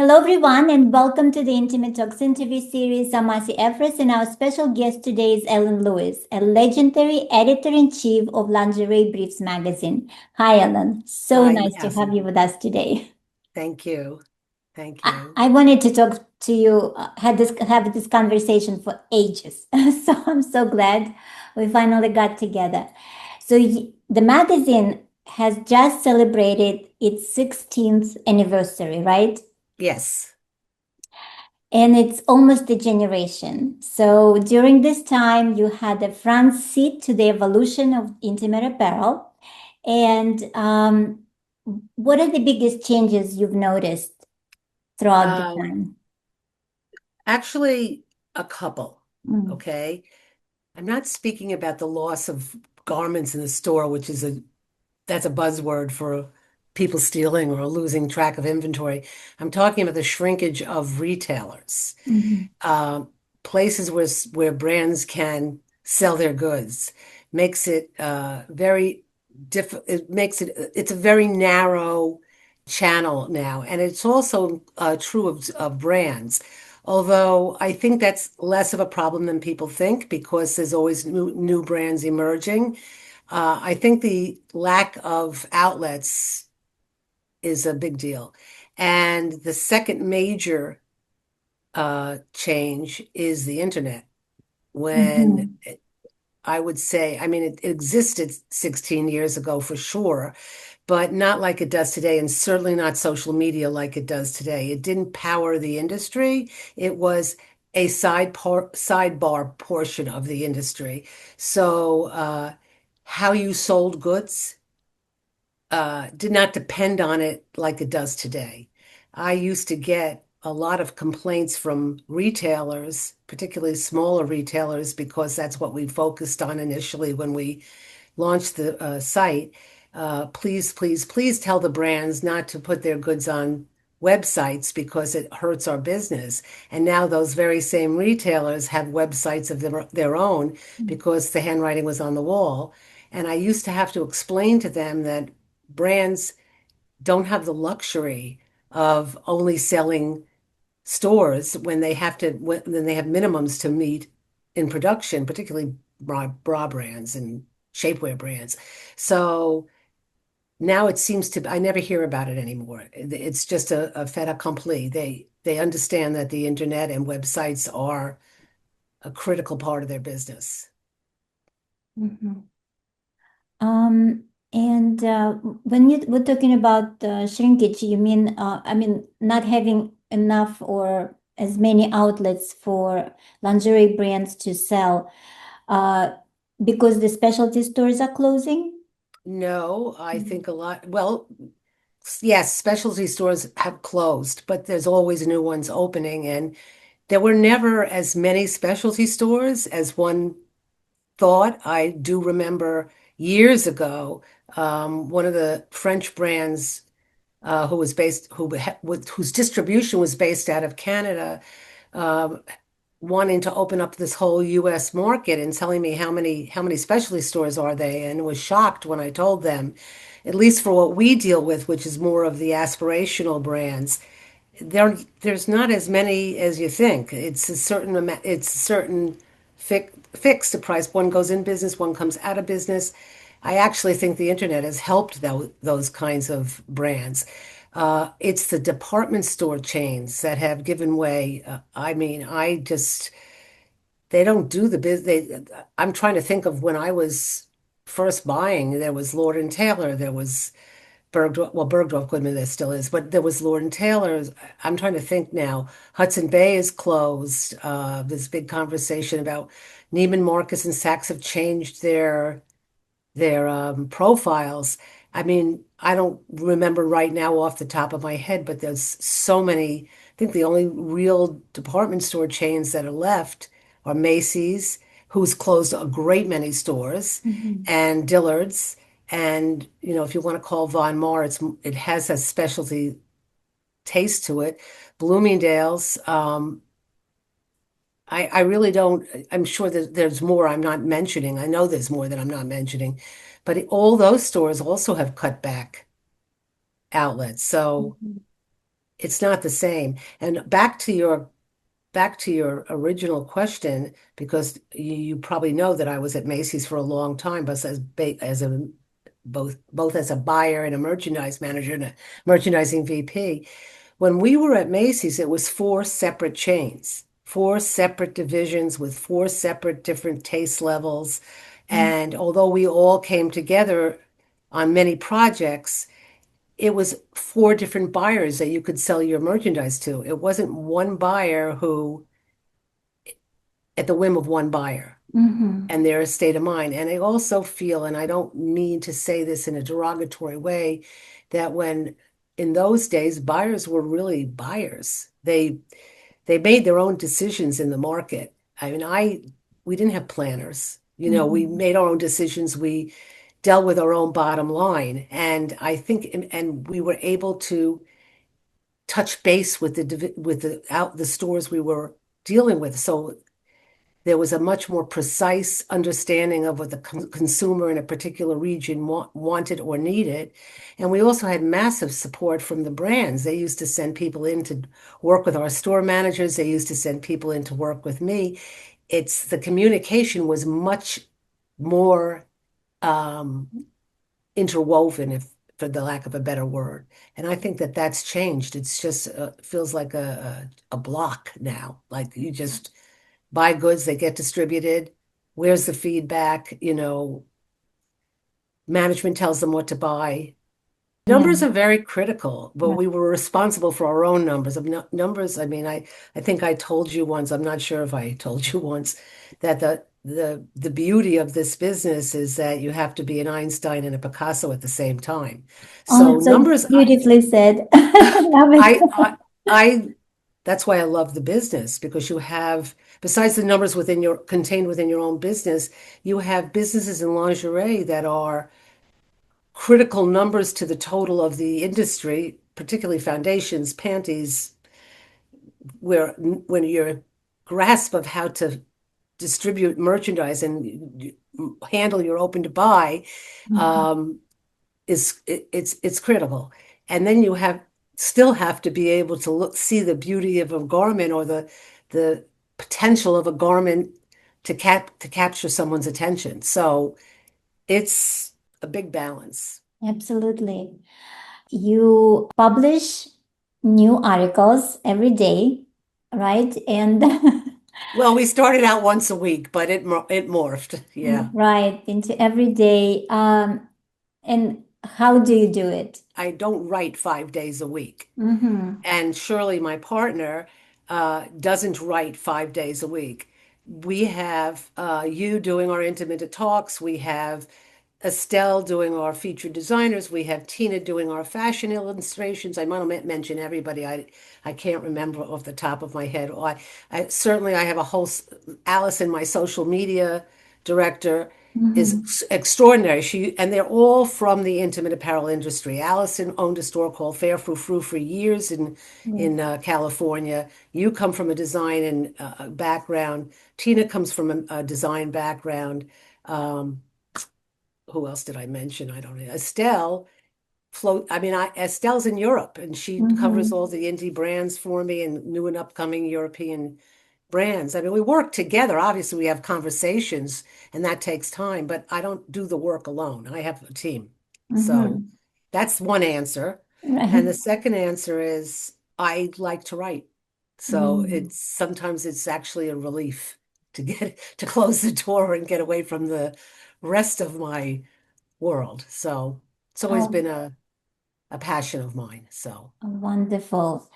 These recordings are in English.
Hello, everyone, and welcome to the Intimate Talks interview series. I'm Asi Efros, and our special guest today is Ellen Lewis, a legendary editor-in-chief of Lingerie Briefs magazine. Hi, Ellen. So Hi, nice to have Asi. you with us today. Thank you. Thank I, you. I wanted to talk to you, have this conversation for ages. So I'm so glad we finally got together. The magazine has just celebrated its 16th anniversary, right? Yes. And it's almost a generation. So during this time, you had a front seat to the evolution of intimate apparel. And what are the biggest changes you've noticed throughout the Um, time? Actually, a couple. Mm. Okay. I'm not speaking about the loss of garments in the store, which is that's a buzzword for people stealing or losing track of inventory. I'm talking about the shrinkage of retailers, Mhm. um, places where brands can sell their goods. Makes it very It makes it's a very narrow channel now, and it's also true of brands. Although I think that's less of a problem than people think because there's always new brands emerging. I think the lack of outlets is a big deal. And the second major change is the internet. When Mhm. I would say, I mean, it existed 16 years ago for sure, but not like it does today, and certainly not social media like it does today. It didn't power the industry. It was a sidebar portion of the industry. So, how you sold goods did not depend on it like it does today. I used to get a lot of complaints from retailers, particularly smaller retailers, because that's what we focused on initially when we launched the site. Please, please, please tell the brands not to put their goods on websites because it hurts our business. And now those very same retailers have websites of their own because the handwriting was on the wall. And I used to have to explain to them that brands don't have the luxury of only selling stores when they have minimums to meet in production, particularly bra brands and shapewear brands. So now it seems to, I never hear about it anymore. It's just a fait accompli. They understand that the internet and websites are a critical part of their business. Mhm. And when you were talking about shrinkage, you mean, not having enough or as many outlets for lingerie brands to sell, uh, because the specialty stores are closing? No, I Mm. think a lot, well, yes, specialty stores have closed, but there's always new ones opening. And there were never as many specialty stores as one thought. I do remember years ago, one of the French brands who was based, whose distribution was based out of Canada, um, wanting to open up this whole U.S. market and telling me how many specialty stores are they, and was shocked when I told them, at least for what we deal with, which is more of the aspirational brands, there's not as many as you think. It's a certain amount, it's a certain fixed the price. One goes in business, one comes out of business. I actually think the internet has helped those kinds of brands. It's the department store chains that have given way. I mean, they don't do the I'm trying to think of when I was first buying. There was Lord and Taylor. There was Bergdorf, well, Bergdorf Goodman, there still is, but there was Lord and Taylor's. I'm trying to think now. Hudson Bay is closed. There's big conversation about Neiman Marcus and Saks have changed their profiles. I mean, I don't remember right now off the top of my head, but there's so many. I think the only real department store chains that are left are Macy's, who's closed a great many stores, Mhm. and Dillard's. And if you want to call Von Maur, it has a specialty taste to it. Bloomingdale's. I really don't. I'm sure that there's more I'm not mentioning. I know there's more that I'm not mentioning, but all those stores also have cut back outlets. So Mhm. it's not the same. And back to your original question, because you probably know that I was at Macy's for a long time, but as a both as a buyer and a merchandise manager and a merchandising VP. When we were at Macy's, it was four separate chains, four separate divisions with four separate different taste levels. And although we all came together on many projects, it was four different buyers that you could sell your merchandise to. It wasn't one buyer who, at the whim of one buyer Mm-hmm. and their state of mind. And I also feel, and I don't mean to say this in a derogatory way, that when in those days, buyers were really buyers. They made their own decisions in the market. I mean, we didn't have planners. You know, we Mm-hmm. made our own decisions. We dealt with our own bottom line. And I think, and we were able to touch base with the stores we were dealing with. So there was a much more precise understanding of what the consumer in a particular region wanted or needed. And we also had massive support from the brands. They used to send people in to work with our store managers. They used to send people in to work with me. It's the communication was much more um, interwoven, if for the lack of a better word. And I think that that's changed. It's just feels like a block now. Like you just buy goods, they get distributed. Where's the feedback? You know, management tells them what to buy. Yeah. Numbers are very critical, but we were responsible for our own numbers. Numbers, I mean, I think I told you once, I'm not sure if I told you once, that the beauty of this business is that you have to be an Einstein and a Picasso at the same time. Oh, So so numbers, beautifully said. Love I, it. I, I that's why I love the business because you have, besides the numbers within your contained within your own business, you have businesses in lingerie that are critical numbers to the total of the industry, particularly foundations, panties, where when your grasp of how to distribute merchandise and handle your open to buy Mhm. um, it's critical. And then you have still have to be able to see the beauty of a garment or the potential of a garment to capture someone's attention. So it's a big balance. Absolutely. You publish new articles every day, right? And Well, we started out once a week, but it morphed. Yeah. right into every day. And how do you do it? I don't write 5 days a week. Mm-hmm. And Shirley, my partner, doesn't write 5 days a week. We have you doing our intimate talks. We have Estelle doing our featured designers. We have Tina doing our fashion illustrations. I want to mention everybody. I can't remember off the top of my head. I certainly I have a whole Allison, my social media director, Mm-hmm. is extraordinary. And they're all from the intimate apparel industry. Allison owned a store called Fair Frou Frou for years in Yes. California. You come from a design and background. Tina comes from a design background. Um, who else did I mention? I don't know. Estelle Estelle's in Europe and she covers Mm-hmm. all the indie brands for me and new and upcoming European brands. I mean, we work together. Obviously, we have conversations and that takes time, but I don't do the work alone. I have a team. So Mm-hmm. that's one answer. And Right. the second answer is I like to write. So Mm. it's sometimes it's actually a relief to get to close the door and get away from the rest of my world. So it's always Oh, been a passion of mine. So wonderful.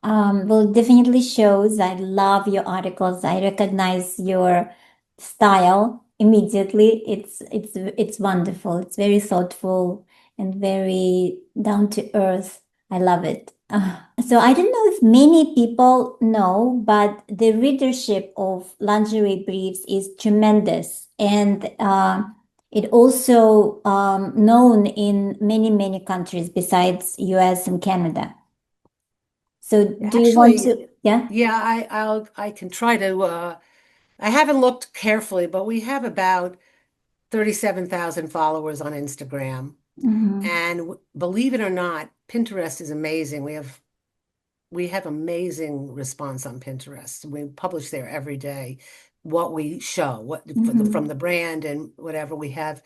Well, definitely shows. I love your articles. I recognize your style immediately. It's wonderful. It's very thoughtful and very down to earth. I love it. So I don't know if many people know, but the readership of Lingerie Briefs is tremendous, and it also known in many countries besides US and Canada. So do you want actually, to? Yeah. yeah, I can try to I haven't looked carefully, but we have about 37,000 followers on Instagram. Mm-hmm. And believe it or not, Pinterest is amazing. We have we have amazing response on Pinterest. We publish there every day what we show, what from Mm-hmm. the brand and whatever. We have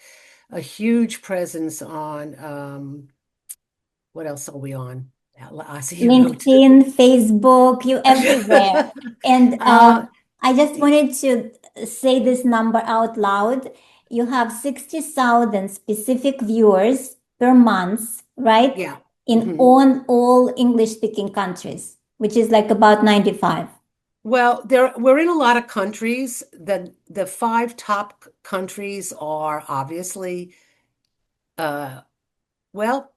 a huge presence on what else are we on? Asi, you know too. LinkedIn, Facebook, you everywhere. And Uh, I just wanted to say this number out loud. You have 60,000 specific viewers per month, right? yeah. In Mhm. on all English speaking countries, which is like about 95. Well, we're in a lot of countries. The five top countries are obviously uh well,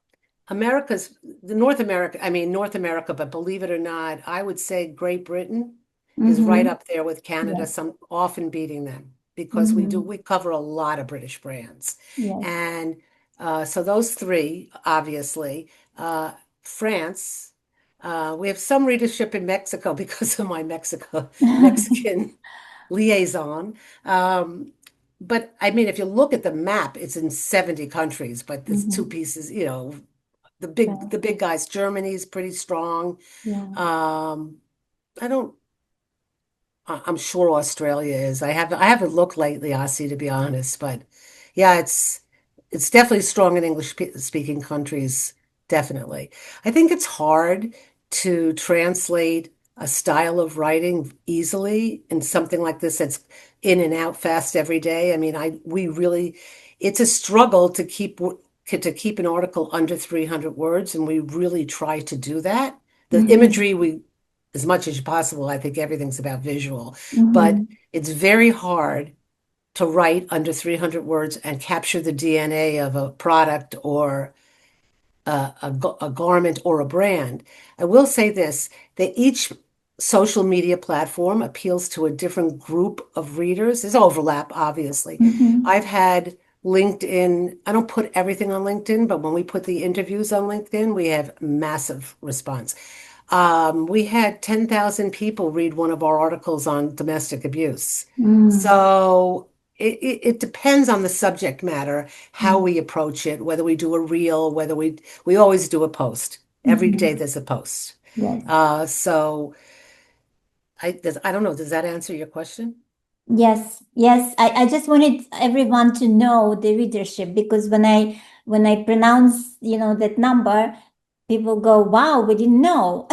America's the North America, I mean North America, but believe it or not, I would say Great Britain is right Mm-hmm. up there with Canada, Yes. some often beating them because Mm-hmm. we cover a lot of British brands. Yes. And so those three, obviously, France, we have some readership in Mexico because of my Mexican liaison. Um, but I mean, if you look at the map, it's in 70 countries, but there's two Mm-hmm. pieces, Right. the big guys, Germany's pretty strong. Yeah. Um, I don't I'm sure Australia is. I haven't looked lately, Aussie, to be honest, but yeah, it's definitely strong in speaking countries, definitely. I think it's hard to translate a style of writing easily in something like this that's in and out fast every day. I mean, I we really it's a struggle to keep an article under 300 words, and we really try to do that. The Mm-hmm. imagery we as much as possible. I think everything's about visual, but Mm-hmm. it's very hard to write under 300 words and capture the DNA of a product or a garment or a brand. I will say this, that each social media platform appeals to a different group of readers. There's overlap, obviously. Mm-hmm. I've had LinkedIn, I don't put everything on LinkedIn, but when we put the interviews on LinkedIn, we have massive response. We had 10,000 people read one of our articles on domestic abuse. Mm-hmm. So it depends on the subject matter, how we approach it, whether we do a reel, we always do a post. Every day Mm-hmm. there's a post. Yes. So I don't know, does that answer your question? Yes, yes. I just wanted everyone to know the readership because when I pronounce, that number, people go, "Wow, we didn't know."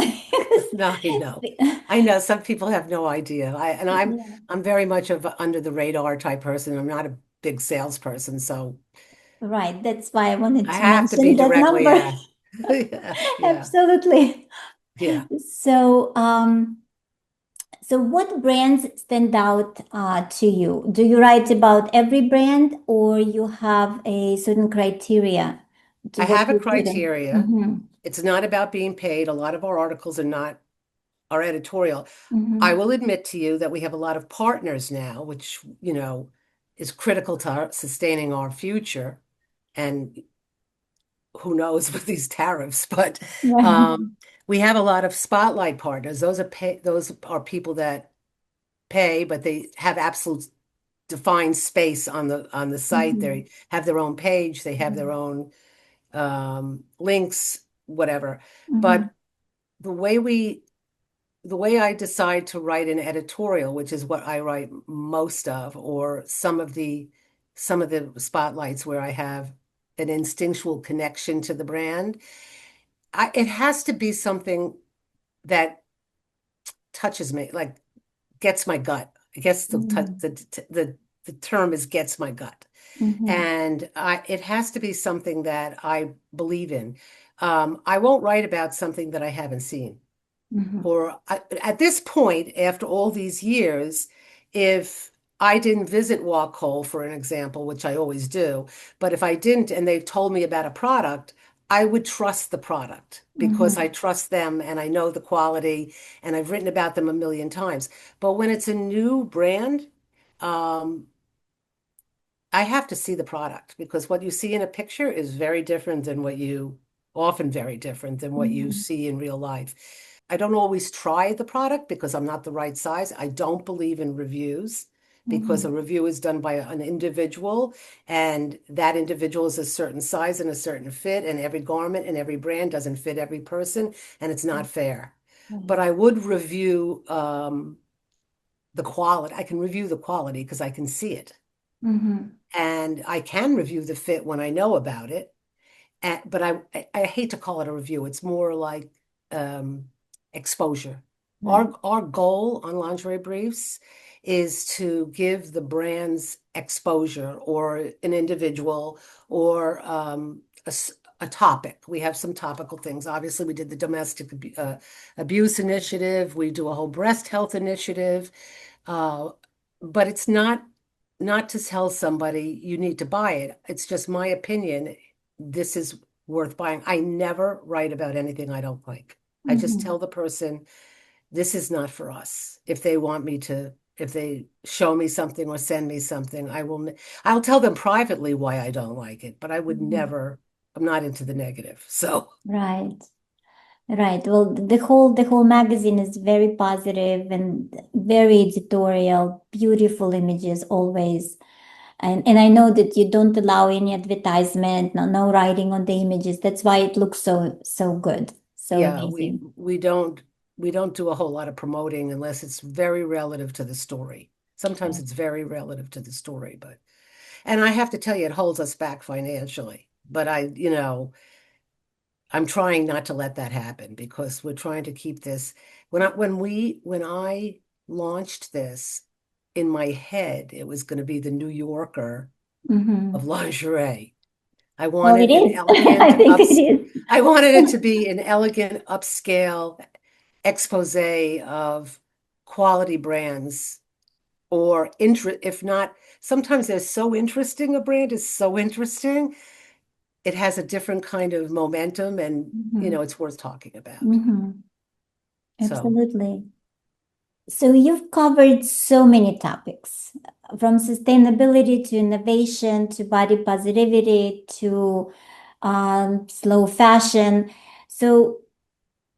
No, I know. I know some people have no idea. Yeah, I'm very much of a under the radar type person. I'm not a big salesperson, so right. That's why I wanted I to have to be mention that directly number. asked. Yeah, yeah, Absolutely. yeah. So, so what brands stand out to you? Do you write about every brand, or you have a certain criteria to I what have a you put in? criteria. Mm-hmm. It's not about being paid. A lot of our articles are not our editorial. I Mm-hmm. will admit to you that we have a lot of partners now, which, is critical to sustaining our future. And who knows with these tariffs, but Right. um, we have a lot of spotlight partners. Those are people that pay, but they have absolute defined space on the site. Mm-hmm. They have their own page, they have their own links, whatever. Mm-hmm. But the way we the way I decide to write an editorial, which is what I write most of, or some of the spotlights where I have an instinctual connection to the brand, it has to be something that touches me, like gets my gut. I guess Mm-hmm. the term is gets my gut. Mm-hmm. And it has to be something that I believe in. I won't write about something that I haven't seen. Mm-hmm. At this point, after all these years, if I didn't visit Walk for an example, which I always do, but if I didn't and they told me about a product, I would trust the product because I Mm-hmm. trust them and I know the quality and I've written about them a million times. But when it's a new brand, um, I have to see the product because what you see in a picture is very different than often very different than what you Mm-hmm. see in real life. I don't always try the product because I'm not the right size. I don't believe in reviews because Mm-hmm. a review is done by an individual and that individual is a certain size and a certain fit, and every garment and every brand doesn't fit every person, and it's not fair. but Right. I would review the quality. I can review the quality because I can see it. Mm-hmm. And I can review the fit when I know about it. But I hate to call it a review. It's more like um, exposure. Right. Our goal on Lingerie Briefs is to give the brands exposure or an individual or a topic. We have some topical things. Obviously, we did the domestic abuse initiative. We do a whole breast health initiative. Uh, but it's not to tell somebody you need to buy it. It's just my opinion. This is worth buying. I never write about anything I don't like. I just Mm-hmm. tell the person this is not for us. If they want me to, if they show me something or send me something, I'll tell them privately why I don't like it, but I would Mm-hmm. never, I'm not into the negative. So Right. Right. Well, the whole magazine is very positive and very editorial, beautiful images always. And I know that you don't allow any advertisement, no writing on the images. That's why it looks so good, so yeah, amazing. we don't do a whole lot of promoting unless it's very relative to the story. Sometimes Right. it's very relative to the story, but and I have to tell you, it holds us back financially. But I'm trying not to let that happen because we're trying to keep this. When I launched this in my head, it was going to be the New Yorker of Mm-hmm. lingerie. I Well, it wanted an is. I elegant think it is. I wanted it to be an elegant upscale expose of quality brands or if not, sometimes they're so interesting, a brand is so interesting, it has a different kind of momentum and Mm-hmm. it's worth talking about. Mm-hmm. So, Absolutely. So you've covered so many topics, from sustainability to innovation to body positivity to slow fashion. So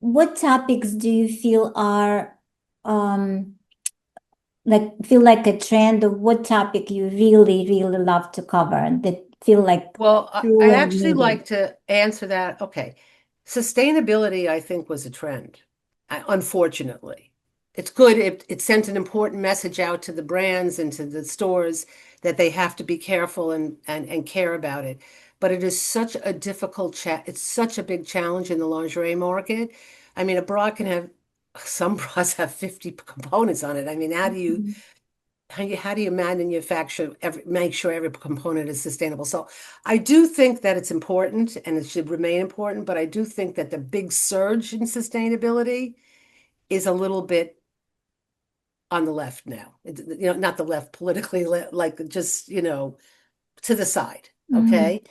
what topics do you feel are um, feel like a trend, or what topic you really love to cover and that feel like well, true I and actually needed? like to answer that. Okay. Sustainability, I think, was a trend, unfortunately. It's good. It sent an important message out to the brands and to the stores that they have to be careful and care about it. But it is such a it's such a big challenge in the lingerie market. I mean, a bra can have, some bras have 50 components on it. I mean, Mhm. how do you manufacture make sure every component is sustainable? So I do think that it's important and it should remain important, but I do think that the big surge in sustainability is a little bit on the left now. Not the left politically, like just, to the side. Mhm. Okay.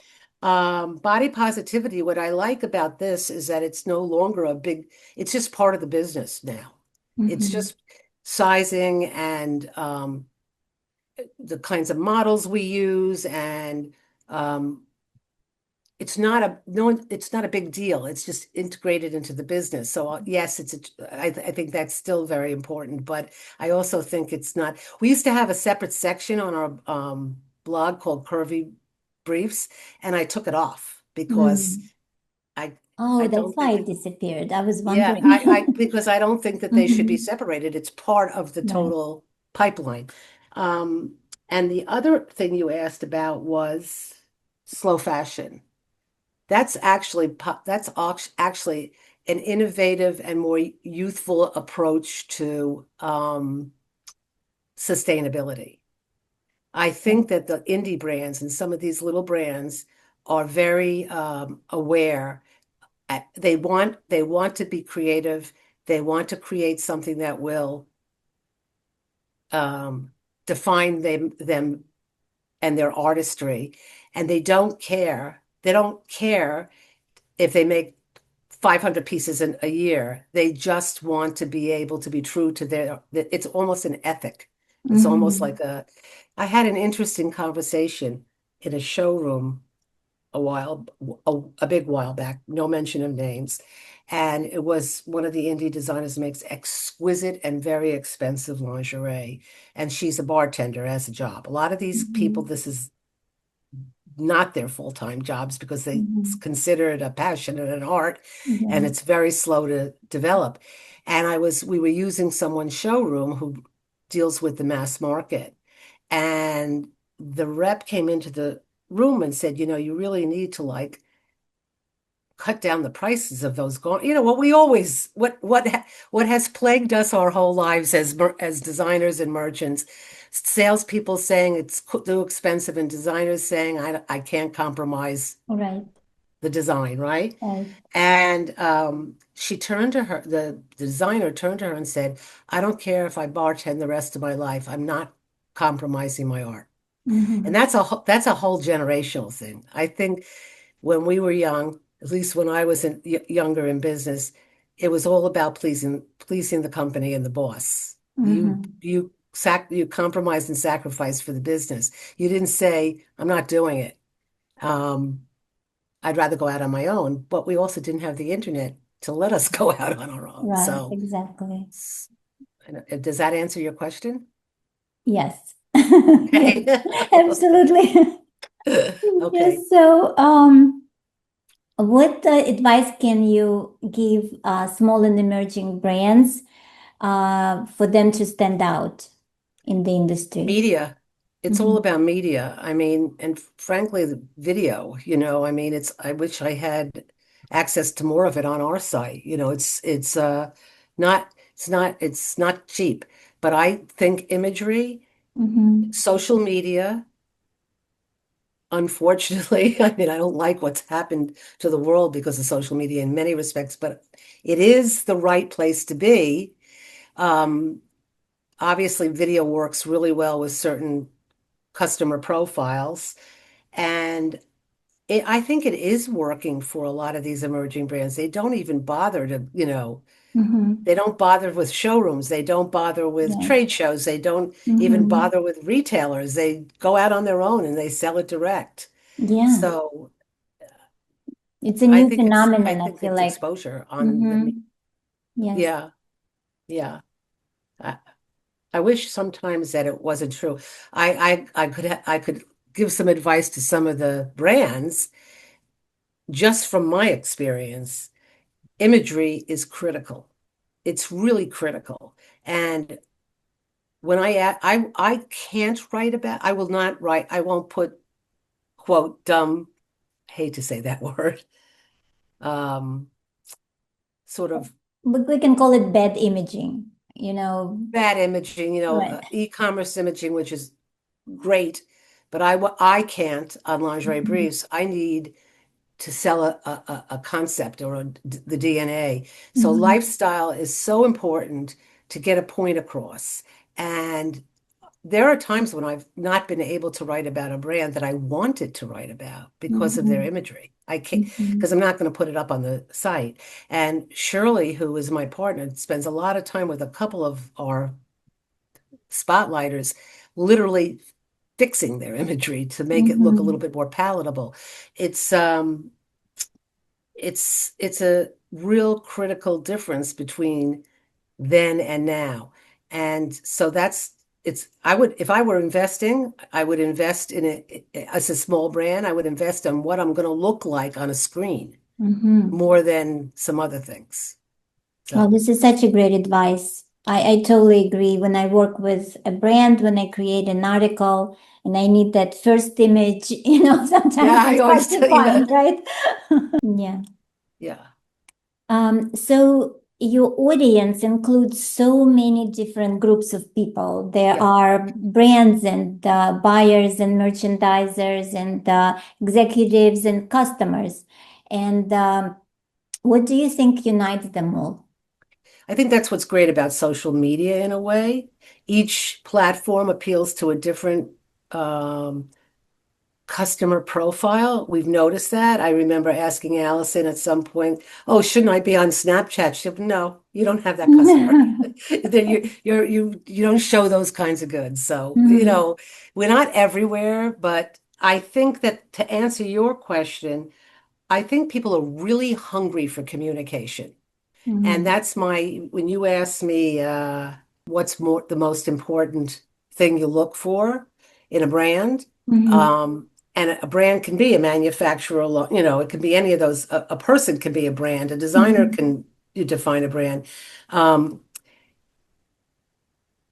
Body positivity, what I like about this is that it's no longer it's just part of the business now. It's Mhm. just sizing and the kinds of models we use and um, it's not a no it's not a big deal. It's just integrated into the business. So yes, I think that's still very important, but I also think it's not. We used to have a separate section on our blog called Curvy Briefs, and I took it off because Mm. I Oh, I that's don't why think it disappeared. I was yeah, wondering. because I don't think that they should be Hmm. separated. It's part of the Right. total pipeline. Um, and the other thing you asked about was slow fashion. That's actually an innovative and more youthful approach to sustainability. I think that the indie brands and some of these little brands are very aware. They want to be creative. They want to create something that will um, define them and their artistry, and they don't care if they make 500 pieces in a year. They just want to be able to be true to it's almost an ethic. It's almost Hmm. like I had an interesting conversation in a showroom a big while back, no mention of names. And it was one of the indie designers makes exquisite and very expensive lingerie. And she's a bartender as a job. A lot of these people, Hmm. this is not their full-time jobs because they Mhm. consider it a passion and an art, and Yeah. it's very slow to develop. And we were using someone's showroom who deals with the mass market. And the rep came into the room and said, you really need to like cut down the prices of those what we always what has plagued us our whole lives as designers and merchants, salespeople saying it's too expensive and designers saying I can't compromise Right. the design, right? Right. And she turned to her, the designer turned to her and said, I don't care if I bartend the rest of my life, I'm not compromising my art. And Mhm. that's a whole generational thing. I think when we were young, at least when I was younger in business, it was all about pleasing the company and the boss. Mhm. You compromised and sacrificed for the business. You didn't say, I'm not doing it. Um, I'd rather go out on my own, but we also didn't have the internet to let us go out on our own. Right. So, Exactly. does that answer your question? Yes. Yes. Okay. Absolutely. Okay. Yes. So, what advice can you give small and emerging brands for them to stand out in the industry? Media. It's all Mhm. about media. I mean, and frankly, the video, I mean, I wish I had access to more of it on our site. It's not cheap, but I think imagery, Mhm. social media, unfortunately, I mean, I don't like what's happened to the world because of social media in many respects, but it is the right place to be. Um, Obviously, video works really well with certain customer profiles. And I think it is working for a lot of these emerging brands. They don't even bother Mhm. they don't bother with showrooms. They don't bother with Yes. trade shows. They don't even Mhm. bother with retailers. They go out on their own and they sell it direct. Yeah. So It's a new I phenomenon, I think feel it's like. exposure on Mm-hmm. Yes. yeah, yeah. I, I wish sometimes that it wasn't true. I could give some advice to some of the brands just from my experience. Imagery is critical. It's really critical. And when I can't write about, I will not write, I won't put quote dumb, hate to say that word, um, sort of But we can call it bad imaging, you know. bad imaging, Right. e-commerce imaging, which is great, but I can't on lingerie Mhm. briefs. I need to sell a concept or the DNA. So Mhm. lifestyle is so important to get a point across. And there are times when I've not been able to write about a brand that I wanted to write about because of their Mhm. imagery. I can't, because Mhm. I'm not going to put it up on the site. And Shirley, who is my partner, spends a lot of time with a couple of our spotlighters, literally fixing their imagery to make it look a little Mhm. bit more palatable. It's um it's a real critical difference between then and now. And so that's it's I would if I were investing, I would invest in it as a small brand, I would invest in what I'm going to look like on a screen Mhm. more than some other things. Well, So, this is such a great advice. I totally agree. When I work with a brand, when I create an article and I need that first image, yeah, sometimes I it's hard always to tell you find, that. right? Yeah. Yeah. So your audience includes so many different groups of people. There Yeah. are brands and buyers and merchandisers and executives and customers. And what do you think unites them all? I think that's what's great about social media in a way. Each platform appeals to a different um, customer profile. We've noticed that. I remember asking Allison at some point, "Oh, shouldn't I be on Snapchat?" She said, "No, you don't have that customer. Then you don't show those kinds of goods." So, Mhm. we're not everywhere, but I think that to answer your question, I think people are really hungry for communication. And Mhm. that's when you ask me what's the most important thing you look for in a brand, Mhm. um, and a brand can be a manufacturer, it can be any of those. A person can be a brand, a designer Mhm. can you define a brand. Um,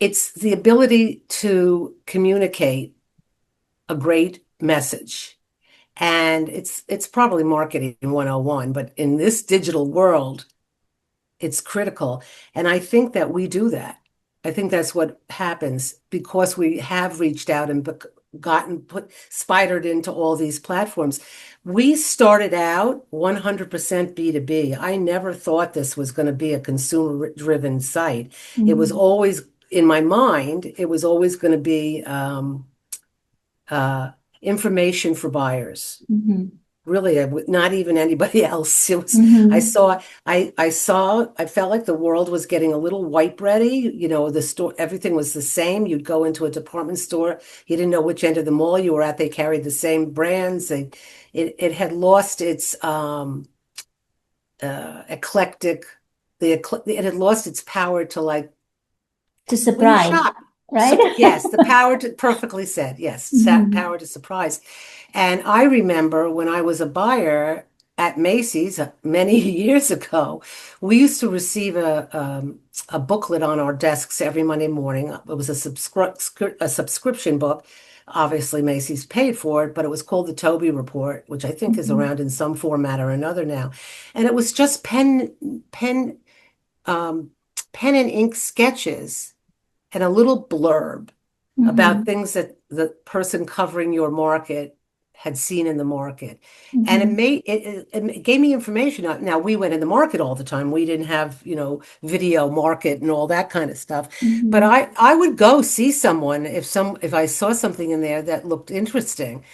it's the ability to communicate a great message. And it's probably marketing 101, but in this digital world, it's critical. And I think that we do that. I think that's what happens because we have reached out and gotten put spidered into all these platforms. We started out 100% B2B. I never thought this was going to be a consumer driven site. It was Mhm. always in my mind, it was always going to be uh, information for buyers. Mhm. Really, not even anybody else. It was, Mhm. I felt like the world was getting a little white bready. The store, everything was the same. You'd go into a department store, you didn't know which end of the mall you were at. They carried the same brands. It had lost its eclectic, it had lost its power to like To when you surprise, shop. right? Yes, the power to, perfectly said. Yes, Mhm. power to surprise. And I remember when I was a buyer at Macy's many years ago, we used to receive a booklet on our desks every Monday morning. It was a subscription book. Obviously, Macy's paid for it, but it was called the Toby Report, which I think is Mhm. around in some format or another now. And it was just um, pen and ink sketches and a little blurb about Mhm. things that the person covering your market had seen in the market. And Mhm. it gave me information. Now we went in the market all the time. We didn't have, video market and all that kind of stuff. But Mhm. I would go see someone if I saw something in there that looked interesting.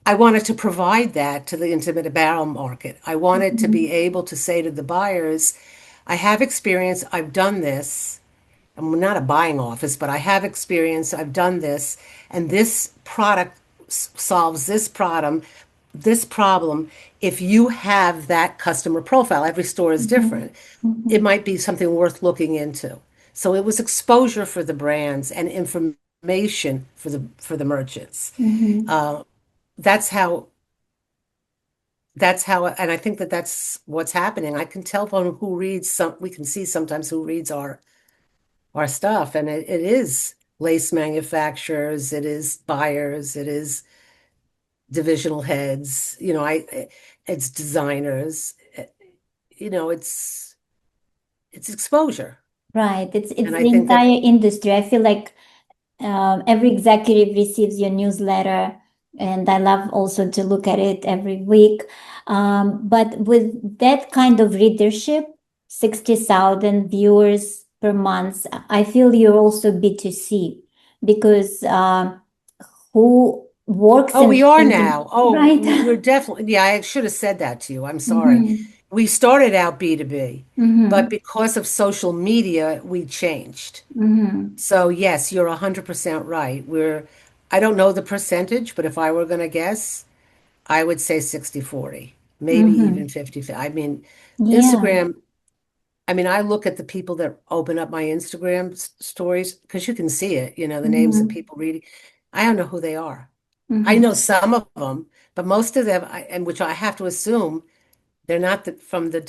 I wanted to provide that to the intimate apparel market. I wanted to be Mhm. able to say to the buyers, I have experience, I've done this. I'm not a buying office, but I have experience. I've done this, and this product solves this problem. If you have that customer profile, every store is Mhm. different. It Mhm. might be something worth looking into. So it was exposure for the brands and information for the merchants. Mhm. Uh, that's how and I think that that's what's happening. I can tell from who reads some. We can see sometimes who reads our stuff. And it is lace manufacturers, it is buyers, it is divisional heads, it's designers, it's exposure. Right. It's And I the think that, entire industry. I feel like every executive receives your newsletter, and I love also to look at it every week. But with that kind of readership, 60,000 viewers per month, I feel you're also B2C because who works oh, in we the are industry, now. Oh, right? we're definitely, yeah, I should have said that to you. I'm sorry. Mm-hmm. We started out B2B, but Mm-hmm. because of social media, we changed. Mm-hmm. So yes, you're 100% right. I don't know the percentage, but if I were going to guess, I would say 60-40, maybe even Mm-hmm. 50. I mean, Yeah. Instagram, I mean, I look at the people that open up my Instagram stories because you can see it, the names of Mm-hmm. people reading. I don't know who they are. I Mm-hmm. know some of them, but most of them, and which I have to assume they're not from the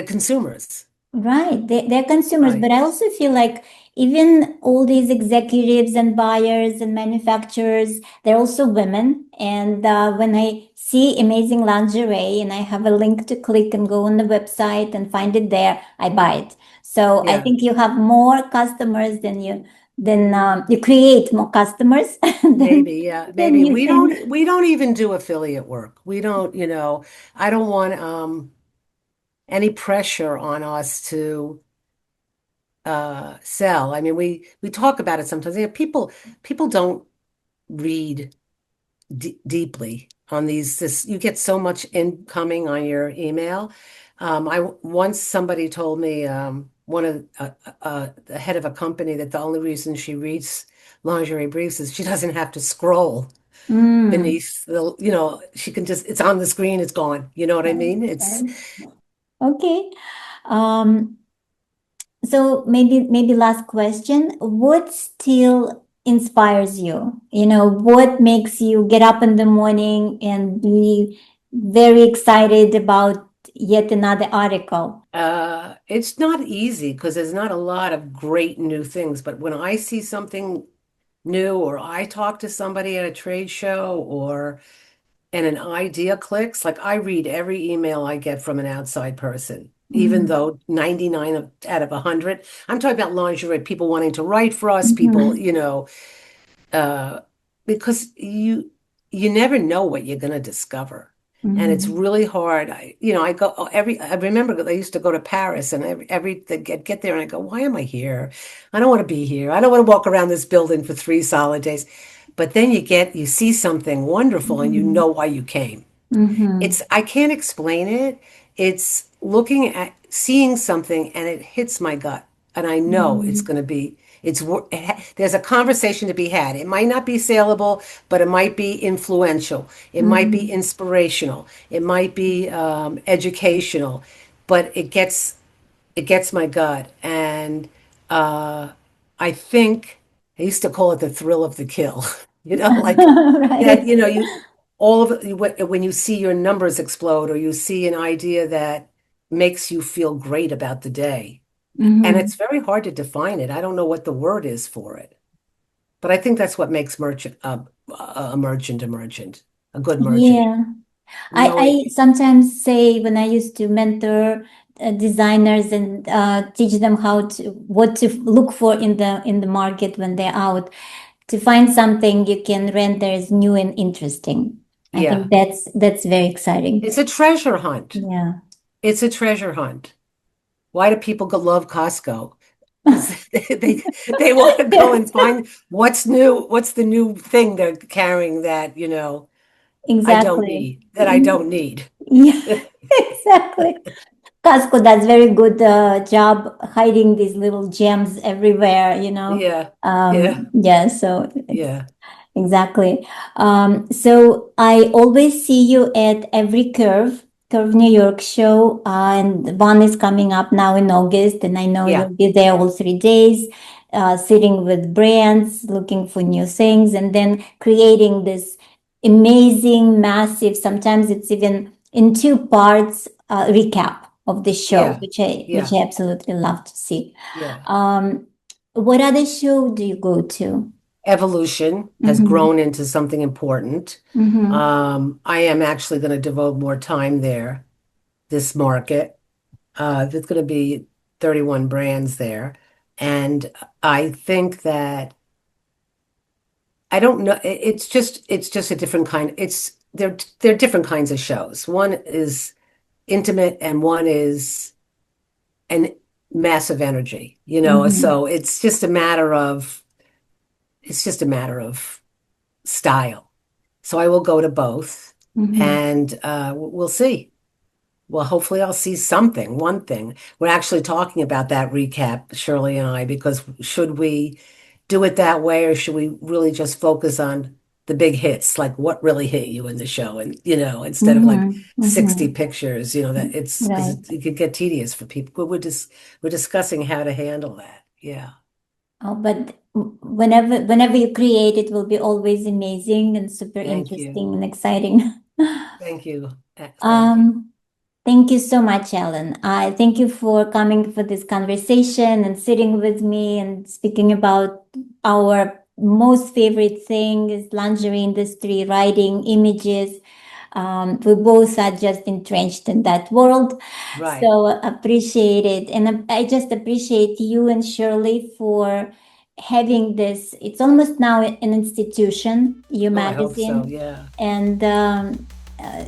consumers. Right, they're consumers, but Right. I also feel like even all these executives and buyers and manufacturers, they're also women. And when I see amazing lingerie and I have a link to click and go on the website and find it there, I buy it. So I Yeah, think you have more customers than you create more customers maybe. Yeah, than maybe. you can. We don't even do affiliate work. We don't, I don't want any pressure on us to sell. I mean, we talk about it sometimes. People don't read deeply on these. This you get so much incoming on your email. I once somebody told me one of the head of a company that the only reason she reads lingerie briefs is she doesn't have to scroll Mm, beneath she can just it's on the screen, it's gone. You know what I right, mean? It's right. Okay. Um, So maybe last question. What still inspires you? What makes you get up in the morning and be very excited about yet another article? It's not easy because there's not a lot of great new things, but when I see something new or I talk to somebody at a trade show or and an idea clicks, like I read every email I get from an outside person, even Mm-hmm. though 99 out of 100, I'm talking about lingerie, people wanting to write for us, people, Mm-hmm. uh, because you never know what you're going to discover. And it's Mm-hmm. really hard. I go I remember I used to go to Paris and they get there and I go, why am I here? I don't want to be here. I don't want to walk around this building for 3 solid days. But then you see something wonderful and you Mm-hmm. know why you came. Mm-hmm. I can't explain it. It's looking at seeing something and it hits my gut. And I know it's Mm-hmm. going to be, there's a conversation to be had. It might not be saleable, but it might be influential. It might be Mm-hmm. inspirational. It might be educational, but it gets my gut. And uh, I think I used to call it the thrill of the kill. Like that, Right. you all of it, when you see your numbers explode or you see an idea that makes you feel great about the day. And Mm-hmm. it's very hard to define it. I don't know what the word is for it, but I think that's what makes a merchant a merchant, a good merchant. Yeah. I Knowing, sometimes say when I used to mentor designers and teach them what to look for in the market when they're out, to find something you can render as new and interesting. I yeah, think that's very exciting. it's a treasure hunt. Yeah. It's a treasure hunt. Why do people love Costco? Because they want to go and find what's new, what's the new thing they're carrying that, Exactly. that I don't need. Yeah, exactly. Costco does very good job hiding these little gems everywhere. Yeah, yeah, Yeah, so it's yeah, exactly. So I always see you at every Curve New York show, and one is coming up now in August, and I know yeah, you'll be there all 3 days, sitting with brands, looking for new things, and then creating this amazing, massive. Sometimes it's even in two parts recap of the show, yeah, which yeah, I absolutely love to see. yeah. Um, what other show do you go to? Evolution has Mm-hmm. grown into something important. Mm-hmm. I am actually going to devote more time there, this market. There's going to be 31 brands there. And I think that I don't know. It's just a different kind. They're different kinds of shows. One is intimate and one is an massive energy, Mm-hmm. so it's just a matter of style. So I will go to both Mm-hmm. and we'll see. Well, hopefully I'll see something, one thing. We're actually talking about that recap, Shirley and I, because should we do it that way or should we really just focus on the big hits, like what really hit you in the show? And, instead of like Mm-hmm. 60 Mm-hmm. pictures, that it's because Right. it could get tedious for people. We're discussing how to handle that. Yeah. Oh, but whenever you create, it will be always amazing and super Thank you. interesting and exciting. Thank you. Thank you. Um, Thank you so much, Ellen. I thank you for coming for this conversation and sitting with me and speaking about our most favorite thing is lingerie industry, writing, images. We both are just entrenched in that world. Right. So appreciate it. And I just appreciate you and Shirley for having this. It's almost now an institution, your Oh, I hope so. magazine. Yeah. And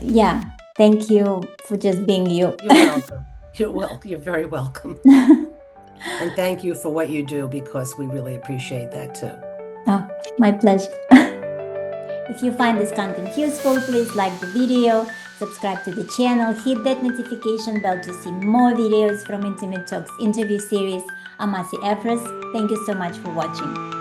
yeah, thank you for just being you. You're welcome. You're very welcome. And thank you for what you do because we really appreciate that too. Oh, my pleasure. If you find this content useful, please like the video, subscribe to the channel, hit that notification bell to see more videos from Intimate Talks interview series. I'm Asi Efros. Thank you so much for watching.